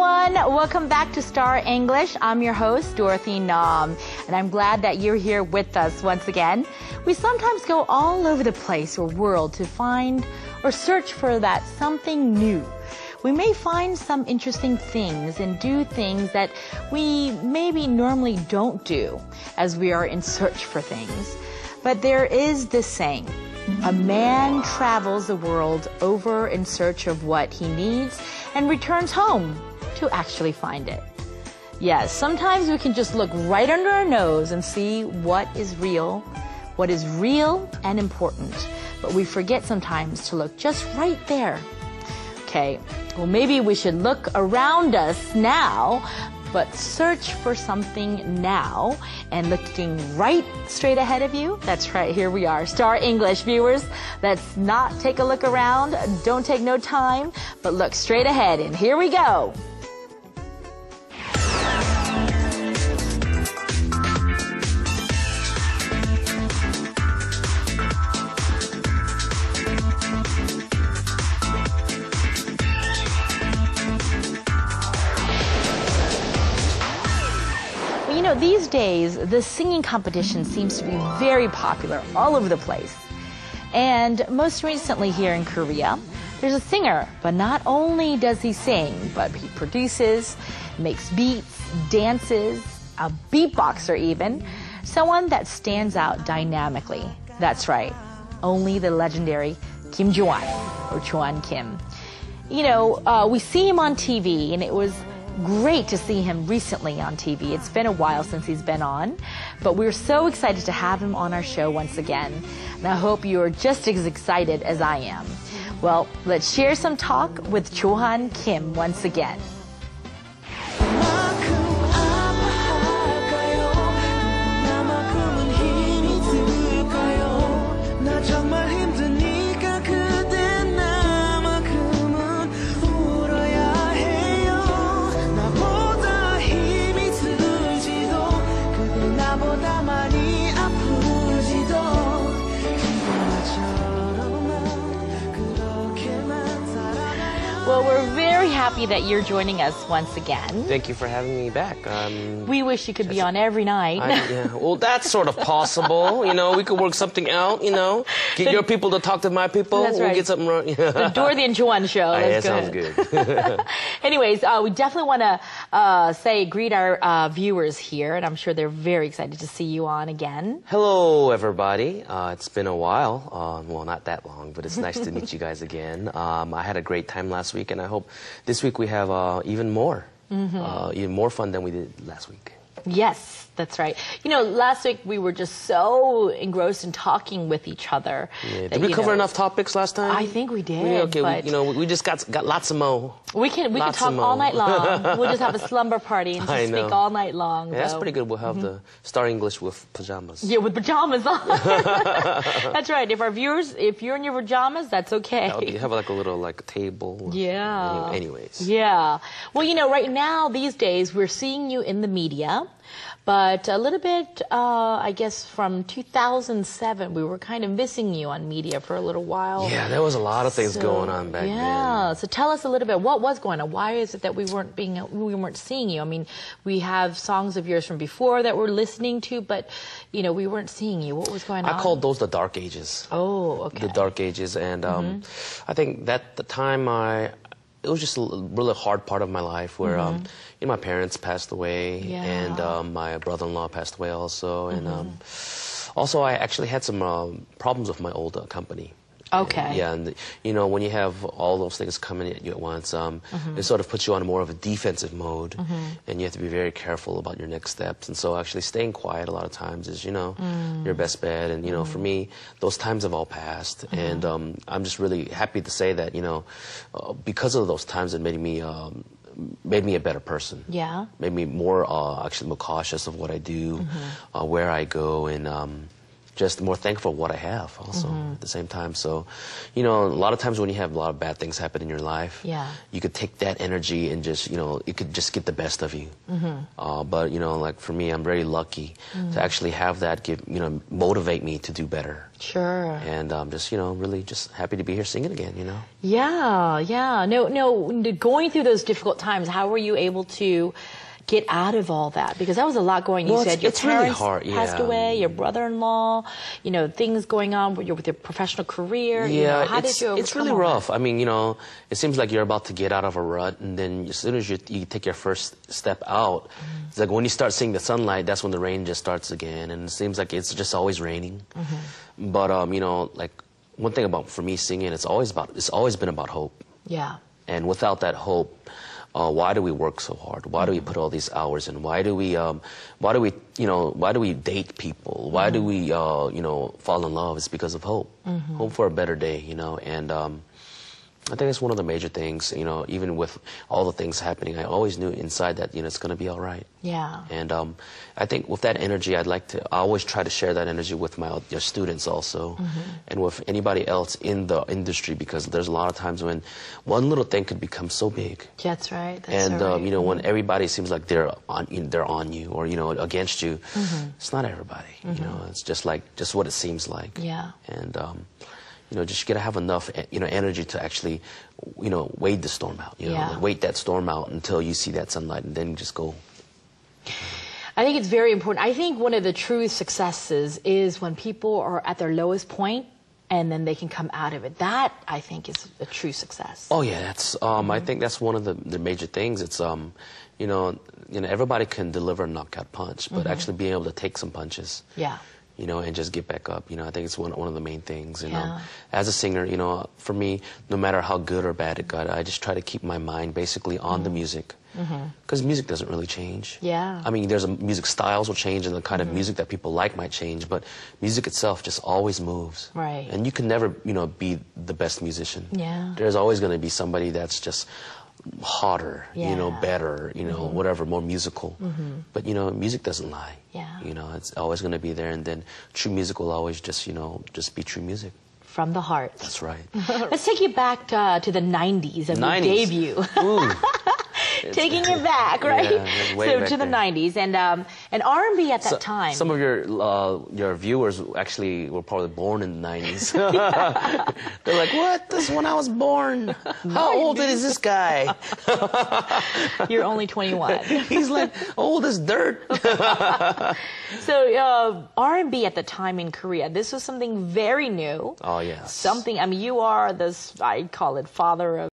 everyone. Welcome back to Star English. I'm your host, Dorothy Nam, and I'm glad that you're here with us once again. We sometimes go all over the place or world to find or search for that something new. We may find some interesting things and do things that we maybe normally don't do as we are in search for things. But there is this saying, a man travels the world over in search of what he needs and returns home to actually find it. Yes, sometimes we can just look right under our nose and see what is real and important. But we forget sometimes to look just right there. Okay, well maybe we should look around us now, but search for something now and looking right straight ahead of you. That's right, here we are, Star English viewers. Let's not take a look around, don't take no time, but look straight ahead, and here we go. These days, the singing competition seems to be very popular all over the place. And most recently here in Korea, there's a singer, but not only does he sing, but he produces, makes beats, dances, a beatboxer even, someone that stands out dynamically. That's right, only the legendary Kim Jo-an, or Jo-an Kim. We see him on TV, and it was great to see him recently on TV. It's been a while since he's been on, but we're so excited to have him on our show once again. And I hope you are just as excited as I am. Well, let's share some talk with Jo-an Kim once again. Well, we're very happy that you're joining us once again. Thank you for having me back. We wish you could be on every night. Well, that's sort of possible. We could work something out, Get your people to talk to my people. That's right. We'll get something wrong. The Dorothy and Jo-an show. Yeah, sounds good. Anyways, we definitely want to greet our viewers here, and I'm sure they're very excited to see you on again. Hello, everybody. It's been a while. Well, not that long, but it's nice to meet you guys again. I had a great time last week, and I hope this week we have even more fun than we did last week. Yes, that's right. Last week we were just so engrossed in talking with each other. Yeah. Did we cover enough topics last time? I think we did. We just got lots of more. We can talk all night long. We'll just have a slumber party and just speak all night long. Yeah, that's pretty good. We'll have the Star English with pajamas. Yeah, with pajamas on. That's right. If you're in your pajamas, that's okay. You have like a little table. Yeah. Anyways. Yeah. Well, right now, these days, we're seeing you in the media. But a little bit, I guess, from 2007, we were kind of missing you on media for a little while. Yeah, there was a lot of things going on back then. Yeah, so tell us a little bit, what was going on? Why is it that we weren't seeing you? I mean, we have songs of yours from before that we're listening to, but, we weren't seeing you. What was going on? I called those the dark ages. Oh, okay. The dark ages, and I think that the time it was just a really hard part of my life where my parents passed away, and my brother-in-law passed away also, and also I actually had some problems with my old company. Okay. And when you have all those things coming at you at once, it sort of puts you on more of a defensive mode, and you have to be very careful about your next steps. And so actually staying quiet a lot of times is, your best bet. And, for me, those times have all passed. And I'm just really happy to say that, because of those times, it made me a better person. Yeah. Made me more, actually more cautious of what I do, where I go, and just more thankful for what I have also at the same time. So, you know, a lot of times when you have a lot of bad things happen in your life, you could take that energy and just, you know, it could just get the best of you. But, you know, like for me, I'm very lucky to actually have that motivate me to do better. Sure. And I'm just, you know, really just happy to be here singing again, you know? Yeah. No, going through those difficult times, how were you able to get out of all that? Because that was a lot going. You said your parents passed away, your brother-in-law, you know, things going on with your professional career. Yeah, you know, how did you overcome it's really all rough. that? I mean, you know, it seems like you're about to get out of a rut, and then as soon as you take your first step out, it's like when you start seeing the sunlight, that's when the rain just starts again, and it seems like it's just always raining. But you know, like one thing about for me singing, it's always been about hope. Yeah. And without that hope, why do we work so hard? Why do we put all these hours in? Why do we date people? Why do we, fall in love? It's because of hope. Hope for a better day, you know, and, I think it's one of the major things, you know, even with all the things happening, I always knew inside that, you know, it's going to be all right. Yeah. And I think with that energy, I always try to share that energy with your students also, and with anybody else in the industry, because there's a lot of times when one little thing could become so big. That's right. And you know, when everybody seems like they're on you or, you know, against you, it's not everybody. You know, it's just what it seems like. Yeah. And you know, just you gotta have enough, you know, energy to actually, you know, wait the storm out. You know, like wait that storm out until you see that sunlight, and then just go. I think it's very important. I think one of the true successes is when people are at their lowest point, and then they can come out of it. That, I think, is a true success. Oh yeah, that's. I think that's one of the major things. It's you know, everybody can deliver a knockout punch, but actually being able to take some punches. Yeah. You know, and just get back up. You know, I think it's one of the main things. And as a singer, you know, for me, no matter how good or bad it got, I just try to keep my mind basically on the music. Because music doesn't really change. Yeah. I mean, music styles will change, and the kind of music that people like might change, but music itself just always moves. Right. And you can never, you know, be the best musician. Yeah. There's always going to be somebody that's just hotter, you know, better, you know, whatever, more musical. But, you know, music doesn't lie. Yeah. You know, it's always going to be there, and then true music will always just, you know, just be true music. From the heart. That's right. Let's take you back to the 90s and your debut. Ooh. Taking it back, right? Yeah, way so back to the there. 90s and R&B at that time. Some of your viewers actually were probably born in the 90s. They're like, what? This is when I was born. How old is this guy? You're only 21. He's like old as dirt. So R&B at the time in Korea, this was something very new. Oh, yes. Something, I mean, you are this, I call it father of